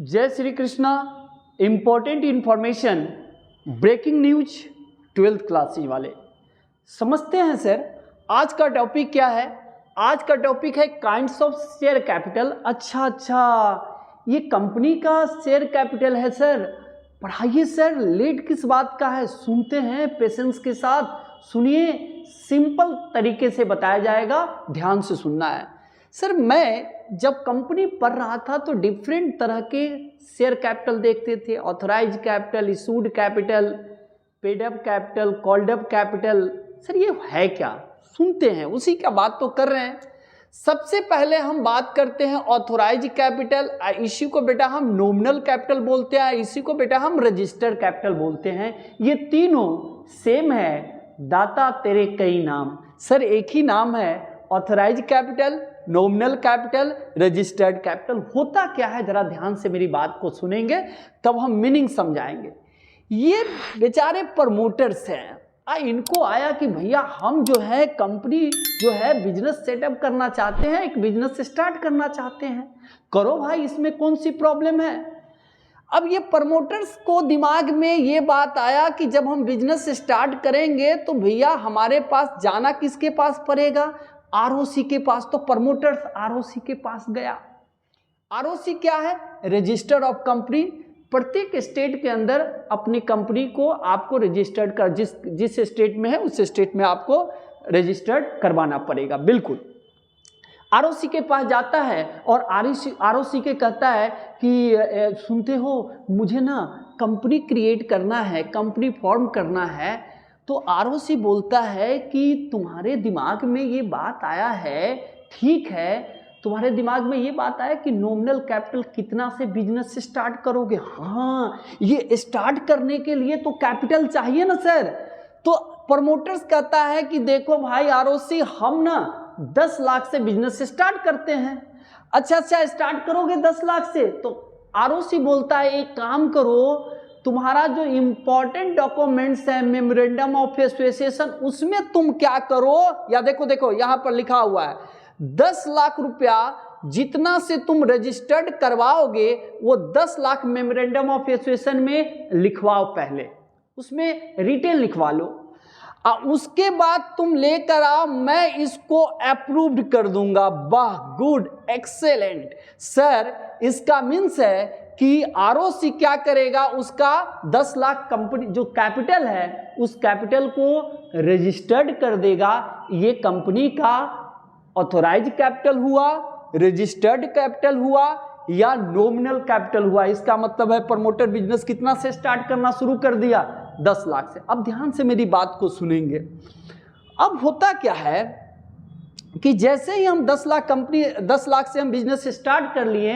जय Shri Krishna. Important information, breaking news 12th class वाले समझते हैं सर। आज का टॉपिक क्या है? आज का टॉपिक है काइंड्स ऑफ शेयर कैपिटल। अच्छा, ये कंपनी का शेयर कैपिटल है सर। पढ़ाइए सर, लेट किस बात का है, सुनते हैं पेशेंस के साथ। सुनिए, सिंपल तरीके से बताया जाएगा, ध्यान से सुनना है सर। मैं जब कंपनी पढ़ रहा था तो डिफरेंट तरह के शेयर कैपिटल देखते थे। Authorise capital, issued capital, paid up capital, called up capital. Sir ये है क्या? सुनते हैं, उसी का बात तो कर रहे हैं। सबसे पहले हम बात करते हैं ऑथराइज कैपिटल। इसी को बेटा हम नॉमिनल कैपिटल बोलते हैं, इसी को बेटा हम रजिस्टर्ड कैपिटल बोलते हैं। ये तीनों सेम है, दाता तेरे कई नाम। सर एक ही नाम है, authorise capital, nominal capital, registered capital. होता क्या है, जरा ध्यान से मेरी बात को सुनेंगे तब हम मीनिंग समझाएंगे। ये बेचारे प्रमोटर्स हैं, इनको आया कि भैया हम जो है कंपनी जो है बिजनेस सेटअप करना चाहते हैं, एक बिजनेस स्टार्ट करना चाहते हैं। करो भाई, इसमें कौन सी प्रॉब्लम है। अब ये प्रमोटर्स को दिमाग में ये बात आया कि जब हम बिजनेस स्टार्ट करेंगे तो भैया हमारे पास जाना किसके पास पड़ेगा? आरओसी के पास। तो प्रमोटर्स आरओसी के पास गया। आरओसी क्या है? Register of company. प्रत्येक स्टेट के अंदर अपनी कंपनी को आपको रजिस्टर्ड कर, जिस स्टेट में है उस स्टेट में आपको रजिस्टर्ड करवाना पड़ेगा। बिल्कुल आरओसी के पास जाता है और आरओसी के कहता है कि सुनते हो, मुझे ना कंपनी क्रिएट करना है, कंपनी फॉर्म करना है। तो आरओसी बोलता है कि तुम्हारे दिमाग में ये बात आया है, ठीक है, तुम्हारे दिमाग में ये बात आया कि नॉमिनल कैपिटल कितना से बिजनेस स्टार्ट करोगे। हाँ, ये स्टार्ट करने के लिए तो कैपिटल चाहिए ना सर। तो प्रमोटर्स कहता है कि देखो भाई आरओसी, हम ना 10 लाख से बिजनेस स्टार्ट करते हैं। अच्छा, स्टार्ट करोगे 10 लाख से? तो आरओसी बोलता है एक काम करो, तुम्हारा जो इंपॉर्टेंट डॉक्यूमेंट्स है, मेमोरेंडम ऑफ एसोसिएशन, उसमें तुम क्या करो, या देखो यहां पर लिखा हुआ है 10 लाख रुपया जितना से तुम रजिस्टर्ड करवाओगे वो 10 लाख मेमोरेंडम ऑफ एसोसिएशन में लिखवाओ। पहले उसमें रिटेल लिखवा लो, उसके बाद तुम लेकर आओ, मैं इसको अप्रूव्ड कर दूंगा। वाह, गुड, एक्सेलेंट सर। इसका मीन्स है कि आरओसी क्या करेगा, उसका 10 लाख कंपनी जो कैपिटल है उस कैपिटल को रजिस्टर्ड कर देगा। ये कंपनी का ऑथोराइज कैपिटल हुआ, रजिस्टर्ड कैपिटल हुआ या नॉमिनल कैपिटल हुआ। इसका मतलब है प्रमोटर बिजनेस कितना से स्टार्ट करना शुरू कर दिया? 10 लाख से। अब ध्यान से मेरी बात को सुनेंगे। अब होता क्या है कि जैसे ही हम 10 लाख से हम बिजनेस स्टार्ट कर लिए,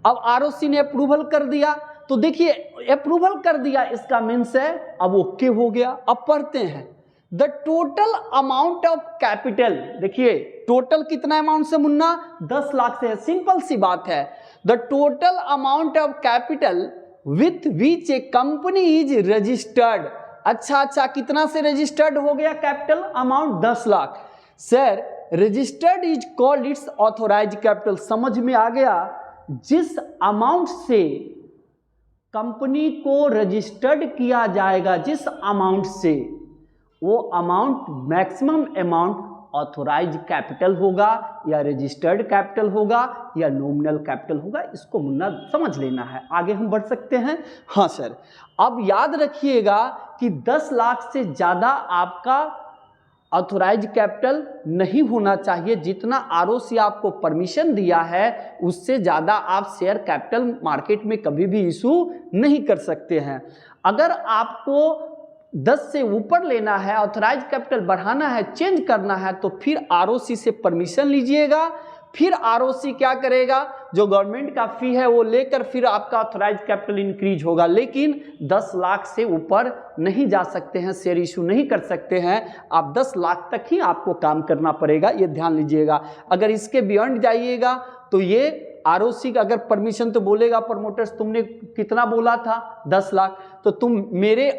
अब आरओसी ने अप्रूवल कर दिया। तो देखिए, अप्रूवल कर दिया इसका मीन्स है अब ओके हो गया। अब पढ़ते हैं the total amount of capital. देखिए टोटल कितना अमाउंट से मुन्ना? 10 लाख से है। सिंपल सी बात है। The total amount of capital with which a company is registered. अच्छा, कितना से रजिस्टर्ड हो गया capital amount? 10 lakh. Sir registered is called its authorise capital. समझ में आ गया? जिस अमाउंट से कंपनी को रजिस्टर्ड किया जाएगा, जिस अमाउंट से, वो amount maximum amount authorise capital होगा या रजिस्टर्ड कैपिटल होगा या नॉमिनल कैपिटल होगा। इसको मुन्ना समझ लेना है। आगे हम बढ़ सकते हैं। हाँ सर, अब याद रखिएगा कि 10 लाख से ज़्यादा आपका ऑथोराइज कैपिटल नहीं होना चाहिए। जितना आरओसी आपको परमिशन दिया है उससे ज़्यादा आप शेयर कैपिटल मार्केट में कभी भी इशू नहीं कर सकते हैं। अगर आपको 10 से ऊपर लेना है, ऑथराइज कैपिटल बढ़ाना है, चेंज करना है, तो फिर आरओसी से परमिशन लीजिएगा। फिर आरओसी क्या करेगा, जो गवर्नमेंट का फी है वो लेकर फिर आपका ऑथराइज कैपिटल इंक्रीज होगा। लेकिन 10 लाख से ऊपर नहीं जा सकते हैं, शेयर इशू नहीं कर सकते हैं। आप 10 लाख तक ही आपको काम करना पड़ेगा, ये ध्यान लीजिएगा। अगर इसके बियॉन्ड जाइएगा तो ये आरओसी का अगर परमिशन तो बोलेगा प्रमोटर्स, तुमने कितना बोला था? 10 लाख। तो तुम मेरे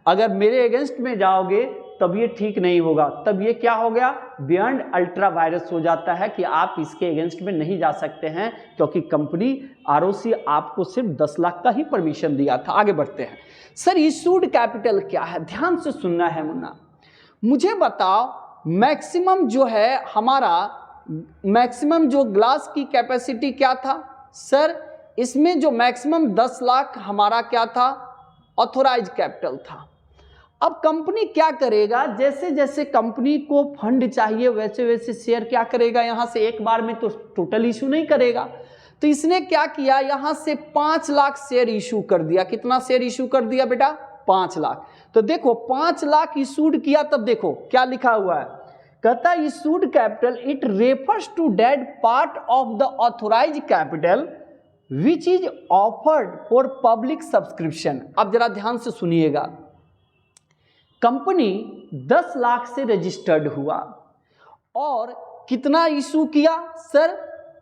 अगर मेरे अगेंस्ट में जाओगे तब ये ठीक नहीं होगा, तब ये क्या हो गया, बियॉन्ड अल्ट्रा वायरस हो जाता है कि आप इसके अगेंस्ट में नहीं जा सकते हैं, क्योंकि कंपनी आरओसी आपको सिर्फ 10 लाख का ही परमिशन दिया था। आगे बढ़ते हैं। सर इशूड कैपिटल क्या है, ध्यान से सुनना है मुन्ना, मुझे बताओ मैक्सिमम जो है हमारा, मैक्सिमम जो ग्लास की कैपेसिटी क्या था सर, इसमें जो मैक्सिमम 10 लाख हमारा क्या था, ऑथोराइज कैपिटल था। अब कंपनी क्या करेगा, जैसे जैसे कंपनी को फंड चाहिए वैसे वैसे शेयर क्या करेगा, यहां से एक बार में तो टोटल इशू नहीं करेगा, तो इसने क्या किया, यहां से 5 लाख शेयर इशू कर दिया। कितना शेयर इशू कर दिया बेटा, 5 लाख। तो देखो 5 लाख इशूड किया, तब देखो क्या लिखा हुआ है, कहता है issued capital it refers to that part of the authorise capital which is offered for public subscription. अब जरा ध्यान से सुनिएगा, कंपनी 10 लाख से रजिस्टर्ड हुआ और कितना इशू किया सर,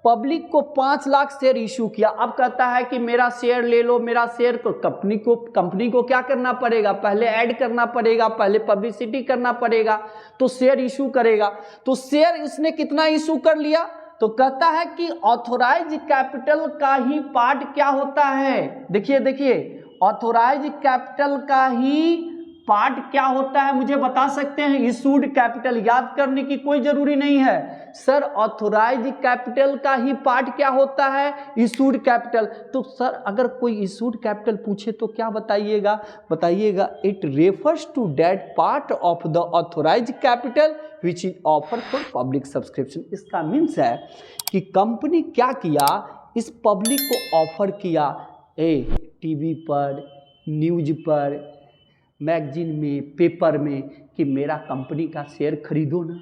पब्लिक को 5 लाख शेयर इशू किया। अब कहता है कि मेरा शेयर ले लो, मेरा शेयर को कंपनी को क्या करना पड़ेगा, पहले ऐड करना पड़ेगा, पहले पब्लिसिटी करना पड़ेगा, तो शेयर इशू करेगा। तो शेयर इसने कितना इशू कर लिया, तो कहता है कि ऑथोराइज कैपिटल का ही पार्ट क्या होता है, देखिए देखिए, ऑथोराइज कैपिटल का ही पार्ट क्या होता है, मुझे बता सकते हैं, इशूड कैपिटल। याद करने की कोई जरूरी नहीं है सर, ऑथोराइज कैपिटल का ही पार्ट क्या होता है, इशूड कैपिटल। तो सर अगर कोई इशूड कैपिटल पूछे तो क्या बताइएगा, बताइएगा it refers to that part of the authorise capital which is offer for public subscription. इसका मीन्स है कि कंपनी क्या किया, इस पब्लिक को ऑफर किया, टीवी पर, न्यूज पर, मैगजीन में, पेपर में, कि मेरा कंपनी का शेयर खरीदो ना।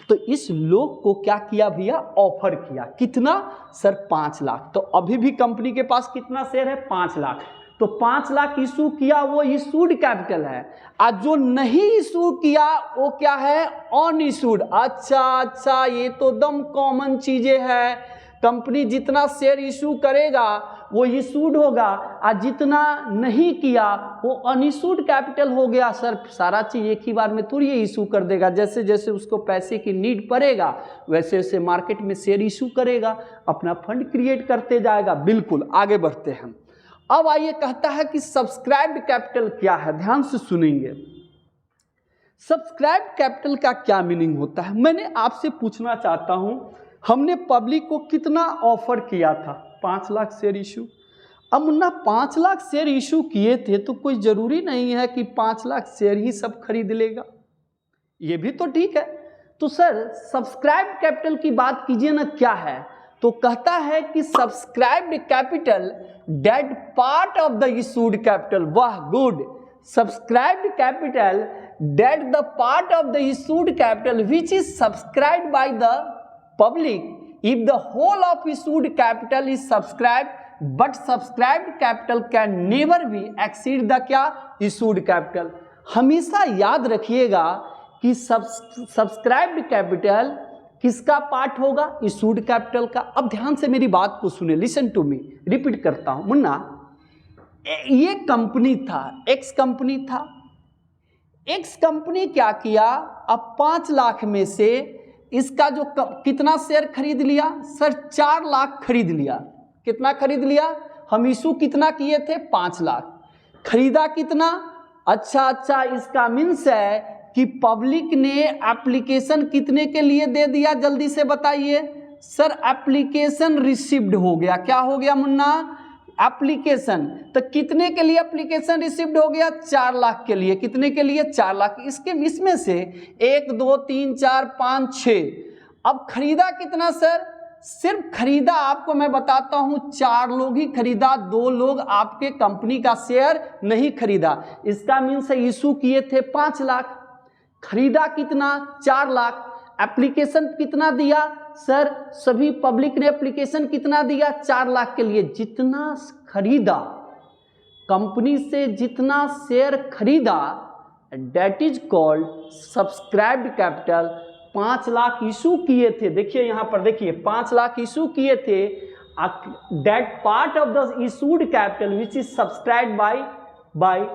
तो इस लोग को क्या किया भैया, ऑफर किया। कितना सर, 5 लाख। तो अभी भी कंपनी के पास कितना शेयर है, 5 लाख। तो 5 लाख इशू किया, वो इशूड कैपिटल है। आज जो नहीं इशू किया वो क्या है, ऑन इशूड। अच्छा, ये तो दम कॉमन चीजें हैं। कंपनी जितना शेयर इशू करेगा वो इशूड होगा, और जितना नहीं किया वो अनइशूड कैपिटल हो गया। सर सारा चीज एक ही बार में थोड़ी इशू कर देगा, जैसे जैसे उसको पैसे की नीड पड़ेगा वैसे वैसे मार्केट में शेयर इशू करेगा, अपना फंड क्रिएट करते जाएगा। बिल्कुल, आगे बढ़ते हैं। अब आइए, कहता है कि सब्सक्राइब्ड कैपिटल क्या है, ध्यान से सुनेंगे। सब्सक्राइब्ड कैपिटल का क्या मीनिंग होता है, मैंने आपसे पूछना चाहता हूं, हमने पब्लिक को कितना ऑफर किया था, 5 लाख शेयर इशू। अब मुन्ना 5 लाख शेयर इशू किए थे तो कोई जरूरी नहीं है कि 5 लाख शेयर ही सब खरीद लेगा, ये भी तो ठीक है। तो सर सब्सक्राइब्ड कैपिटल की बात कीजिए ना, क्या है, तो कहता है कि subscribed capital that part of the issued capital. वाह, good. Subscribed capital that the part of the issued capital which is subscribed by the public if the whole of issued capital is subscribed but subscribed capital can never be exceed the क्या, issued capital। हमेशा याद रखिएगा कि subscribed capital किसका part होगा, issued capital का। अब ध्यान से मेरी बात को सुने, लिसन टू मी, रिपीट करता हूं मुन्ना। ये कंपनी था, एक्स कंपनी था, एक्स कंपनी क्या किया, अब 5 लाख में से इसका जो कितना शेयर खरीद लिया सर, 4 लाख खरीद लिया। कितना खरीद लिया, हम इशू कितना किए थे, 5 लाख, खरीदा कितना। अच्छा, इसका मीन्स है कि पब्लिक ने एप्लीकेशन कितने के लिए दे दिया, जल्दी से बताइए सर। एप्लीकेशन रिसीव्ड हो गया, क्या हो गया मुन्ना, एप्लीकेशन। तो कितने के लिए एप्लीकेशन रिसीव्ड हो गया, 4 लाख के लिए। कितने के लिए, 4 लाख। इसमें से 1 2 3 4 5 6। अब खरीदा कितना सर, सिर्फ खरीदा आपको मैं बताता हूं, 4 लोग ही खरीदा, 2 लोग आपके कंपनी का शेयर नहीं खरीदा। इसका मीन्स है इशू किए थे 5 लाख, खरीदा कितना, 4 लाख। एप्लीकेशन कितना दिया सर, सभी पब्लिक ने एप्लीकेशन कितना दिया, 4 लाख के लिए। जितना खरीदा, कंपनी से जितना शेयर खरीदा, that is called subscribed capital. 5 lakh issue किए थे, देखिए यहां पर देखिए, 5 लाख इशू किए थे। That part of the issued capital which is subscribed by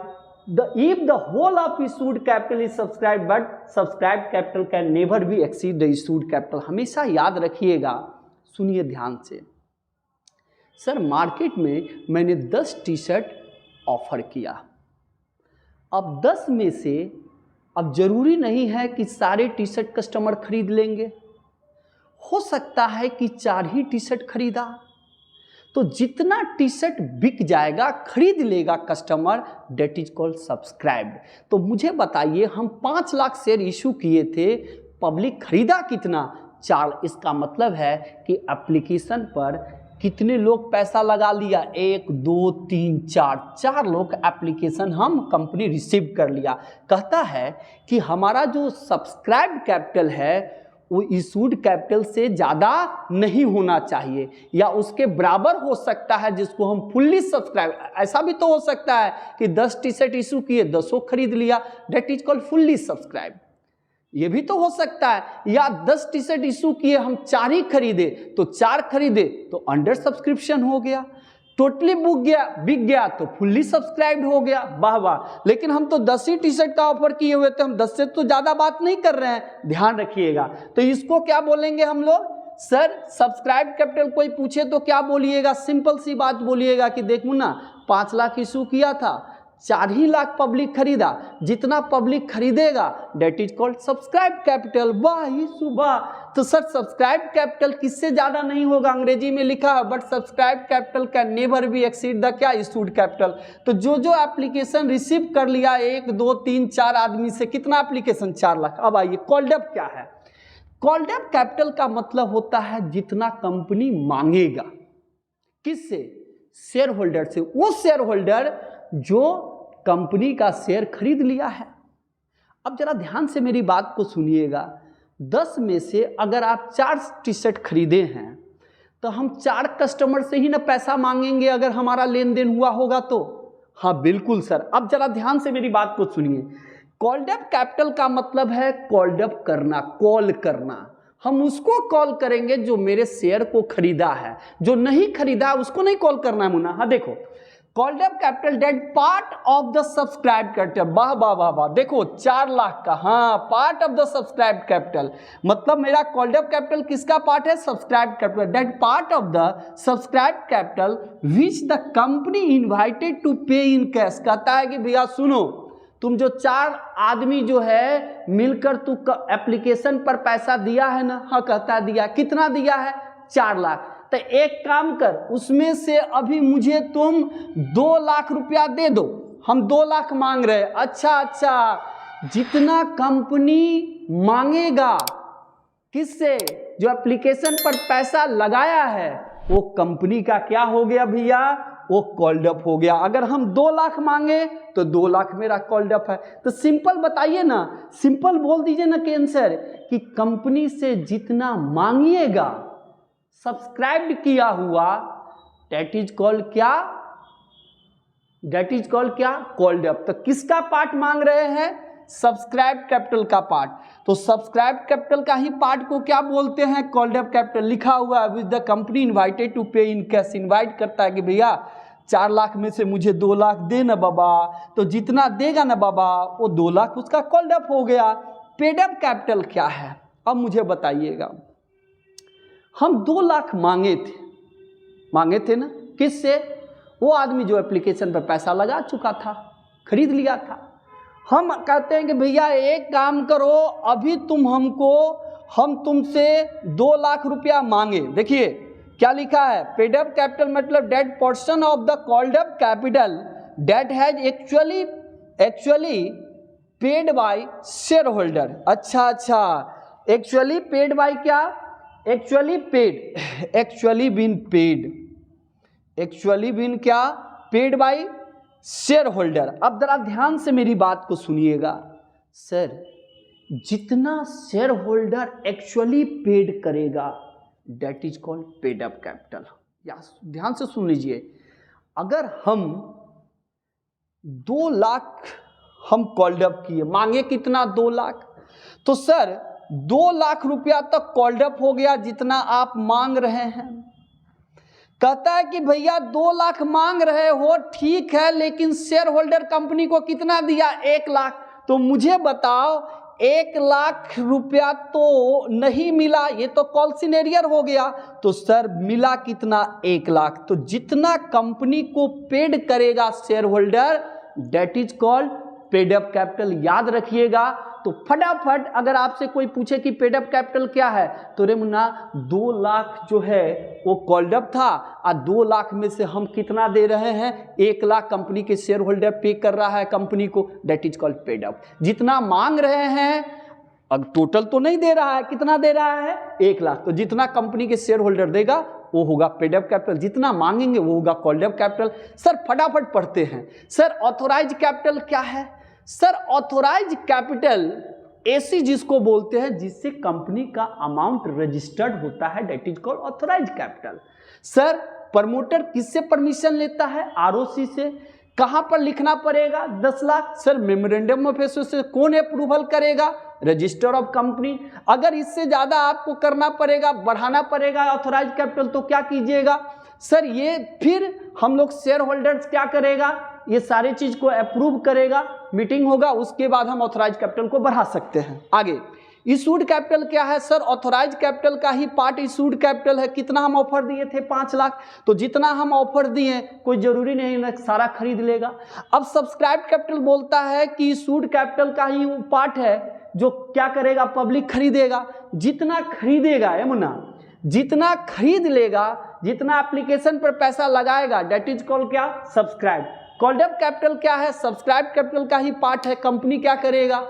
if the whole of issued capital is subscribed, but subscribed capital can never be exceed the issued capital। हमेशा याद रखिएगा, सुनिए ध्यान से। सर मार्केट में मैंने 10 टी शर्ट ऑफर किया, अब 10 में से अब जरूरी नहीं है कि सारे टी शर्ट कस्टमर खरीद लेंगे, हो सकता है कि 4 ही टी शर्ट खरीदा, तो जितना टी शर्ट बिक जाएगा खरीद लेगा customer, that is called subscribed. तो मुझे बताइए, हम 5 लाख शेयर इशू किए थे, पब्लिक खरीदा कितना? 4। इसका मतलब है कि एप्लीकेशन पर कितने लोग पैसा लगा लिया? 1 2 3 4 लोग एप्लीकेशन हम कंपनी रिसीव कर लिया। कहता है कि हमारा जो सब्सक्राइब कैपिटल है वो इशूड कैपिटल से ज़्यादा नहीं होना चाहिए, या उसके बराबर हो सकता है, जिसको हम फुल्ली सब्सक्राइब। ऐसा भी तो हो सकता है कि 10 टी शर्ट इशू किए, 10 खरीद लिया, that is called fully subscribed. ये भी तो हो सकता है, या 10 टी शर्ट इशू किए, हम 4 ही खरीदे, तो 4 खरीदे तो अंडर सब्सक्रिप्शन हो गया, टोटली बिक गया तो फुल्ली सब्सक्राइब्ड हो गया। वाह वाह। लेकिन हम तो 10 ही टी शर्ट का ऑफर किए हुए थे, हम 10 से तो ज़्यादा बात नहीं कर रहे हैं, ध्यान रखिएगा। तो इसको क्या बोलेंगे हम लोग? सर सब्सक्राइब कैपिटल कोई पूछे तो क्या बोलिएगा? सिंपल सी बात बोलिएगा कि देखो ना, 5 लाख इशू किया था, 4 ही लाख पब्लिक खरीदा, जितना पब्लिक खरीदेगा that is called subscribed capital. वाह ही सुबह। तो सर सब्सक्राइब कैपिटल किससे ज्यादा नहीं होगा? अंग्रेजी में लिखा है, but subscribe capital can never be exceed the क्या? Issued capital. तो जो एप्लीकेशन रिसीव कर लिया 1 2 3 4 आदमी से, कितना एप्लीकेशन? 4 लाख। अब आइए कॉल्ड अप क्या है? कॉल्ड अप कैपिटल का मतलब होता है जितना कंपनी मांगेगा। किससे? शेयर होल्डर से। वो शेयर होल्डर जो कंपनी का शेयर खरीद लिया है। अब जरा ध्यान से मेरी बात को सुनिएगा, 10 में से अगर आप 4 टी शर्ट खरीदे हैं तो हम 4 कस्टमर से ही ना पैसा मांगेंगे अगर हमारा लेन देन हुआ होगा तो। हाँ बिल्कुल सर। अब जरा ध्यान से मेरी बात को सुनिए, कॉल्ड अप कैपिटल का मतलब है कॉल्ड अप करना, कॉल करना। हम उसको कॉल करेंगे जो मेरे शेयर को खरीदा है, जो नहीं खरीदा उसको नहीं कॉल करना है मुन्ना। हाँ देखो, called up capital that part of the subscribed capital. वाह वाह वाह वाह। देखो 4 लाख का, हाँ part of the subscribed capital, मतलब मेरा कॉल्ड अप कैपिटल किसका पार्ट है? Subscribed capital. That part of the subscribed capital which the company invited to pay in cash. कहता है कि भैया सुनो, तुम जो 4 आदमी जो है मिलकर तू एप्लीकेशन पर पैसा दिया है ना? हाँ कहता है दिया। कितना दिया है? 4 लाख। तो एक काम कर, उसमें से अभी मुझे तुम 2 लाख रुपया दे दो, हम 2 लाख मांग रहे हैं। अच्छा, जितना कंपनी मांगेगा किससे? जो एप्लीकेशन पर पैसा लगाया है वो कंपनी का क्या हो गया भैया? वो कॉल्ड अप हो गया। अगर हम 2 लाख मांगे तो 2 लाख मेरा कॉल्ड अप है। तो सिंपल बताइए ना, सिंपल बोल दीजिए ना कि आंसर, कि कंपनी से जितना मांगिएगा सब्सक्राइब किया हुआ, डेट इज कॉल्ड क्या? डेट इज कॉल्ड क्या? Called up. तो किसका पार्ट मांग रहे हैं? सब्सक्राइब कैपिटल का पार्ट। तो सब्सक्राइब कैपिटल का ही पार्ट को क्या बोलते हैं? Called up capital. लिखा हुआ है with the company invited to pay in cash. Invite करता है कि भैया 4 लाख में से मुझे 2 लाख दे ना बाबा, तो जितना देगा ना बाबा वो 2 लाख उसका कॉल्ड अप हो गया। पेड अप कैपिटल क्या है? अब मुझे बताइएगा, हम 2 लाख मांगे थे ना? किससे? वो आदमी जो एप्लीकेशन पर पैसा लगा चुका था, खरीद लिया था। हम कहते हैं कि भैया एक काम करो, अभी हम तुमसे 2 लाख रुपया मांगे। देखिए क्या लिखा है? पेड अप कैपिटल मतलब that portion of the called up capital that has actually paid by share holder. अच्छा, एक्चुअली पेड बाय क्या? एक्चुअली बीन क्या? Paid by share holder. अब जरा ध्यान से मेरी बात को सुनिएगा, सर जितना शेयर होल्डर एक्चुअली पेड करेगा that is called paid up capital. या ध्यान से सुन लीजिए, अगर हम 2 लाख हम कॉल्ड अप किए, मांगे कितना? 2 लाख। तो सर 2 लाख रुपया तक कॉल्ड अप हो गया जितना आप मांग रहे हैं। कहता है कि भैया 2 लाख मांग रहे हो, ठीक है, लेकिन शेयर होल्डर कंपनी को कितना दिया? 1 लाख। तो मुझे बताओ 1 लाख रुपया तो नहीं मिला, ये तो कॉल सिनेरियर हो गया। तो सर मिला कितना? 1 लाख। तो जितना कंपनी को पेड करेगा share holder, that is called paid up capital. याद रखिएगा। तो फटाफट अगर आपसे कोई पूछे कि पेड अप कैपिटल क्या है, तो रे मुन्ना 2 लाख जो है वो कॉल्ड अप था, और 2 लाख में से हम कितना दे रहे हैं? 1 लाख कंपनी के शेयर होल्डर पे कर रहा है कंपनी को, that is called paid up. जितना मांग रहे हैं, अब टोटल तो नहीं दे रहा है, कितना दे रहा है? 1 लाख। तो जितना कंपनी के शेयर होल्डर देगा वो होगा पेड अप कैपिटल, जितना मांगेंगे वो होगा कॉल्ड अप कैपिटल। सर फटाफट पढ़ते हैं। सर ऑथोराइज कैपिटल क्या है? सर ऑथोराइज कैपिटल ऐसी जिसको बोलते हैं जिससे कंपनी का अमाउंट रजिस्टर्ड होता है, that is called authorise capital. Sir promoter किससे परमिशन लेता है? आरओसी से। कहां पर लिखना पड़ेगा? 10 lakh. Sir memorandum of association कौन अप्रूवल करेगा? Register of company. अगर इससे ज्यादा आपको करना पड़ेगा, बढ़ाना पड़ेगा ऑथोराइज कैपिटल, तो क्या कीजिएगा? सर ये फिर हम लोग शेयर होल्डर्स क्या करेगा? ये सारी चीज को अप्रूव करेगा, मीटिंग होगा, उसके बाद हम ऑथोराइज कैपिटल को बढ़ा सकते हैं। आगे इशूड कैपिटल क्या है? सर ऑथोराइज कैपिटल का ही पार्ट इशूड कैपिटल है। कितना हम ऑफर दिए थे? 5 लाख। तो जितना हम ऑफर दिए कोई जरूरी नहीं ना सारा खरीद लेगा। अब सब्सक्राइब कैपिटल बोलता है कि इशूड कैपिटल का ही पार्ट है जो क्या करेगा? पब्लिक खरीदेगा। जितना खरीदेगा है मुन्ना, जितना खरीद लेगा, जितना एप्लीकेशन पर पैसा लगाएगा, डेट इज कॉल्ड क्या? सब्सक्राइब। कॉल्ड अप कैपिटल क्या है? सब्सक्राइब कैपिटल का ही पार्ट है। कंपनी क्या करेगा?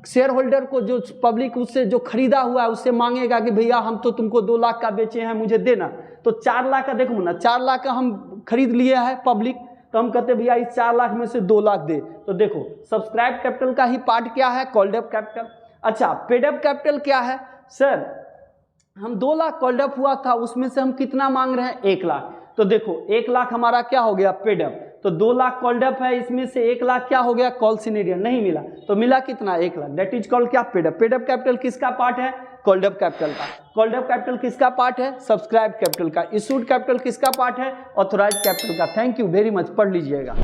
शेयर होल्डर को, जो पब्लिक उससे जो खरीदा हुआ है उससे मांगेगा कि भैया हम तो तुमको 2 लाख का बेचे हैं, मुझे देना। तो 4 लाख का, देखो ना 4 लाख का हम खरीद लिए हैं पब्लिक, तो हम कहते भैया इस 4 लाख में से 2 लाख दे। तो देखो सब्सक्राइब कैपिटल का ही पार्ट क्या है? Called up capital. अच्छा पेड अप कैपिटल क्या है? सर हम 2 लाख कॉल्ड अप हुआ था, उसमें से हम कितना मांग रहे हैं? 1 लाख। तो देखो 1 लाख हमारा क्या हो गया? Paid up. तो 2 लाख कॉल्ड अप है, इसमें से 1 लाख क्या हो गया? कॉल सिनेरियर नहीं मिला, तो मिला कितना? 1 लाख। डेट इज कॉल्ड क्या? Paid up. Paid up capital किसका पार्ट है? कॉल्ड अप कैपिटल का। कॉल्ड अप कैपिटल किसका पार्ट है? सब्सक्राइब कैपिटल का। इशूड कैपिटल किसका पार्ट है? ऑथोराइज कैपिटल का। थैंक यू वेरी मच, पढ़ लीजिएगा।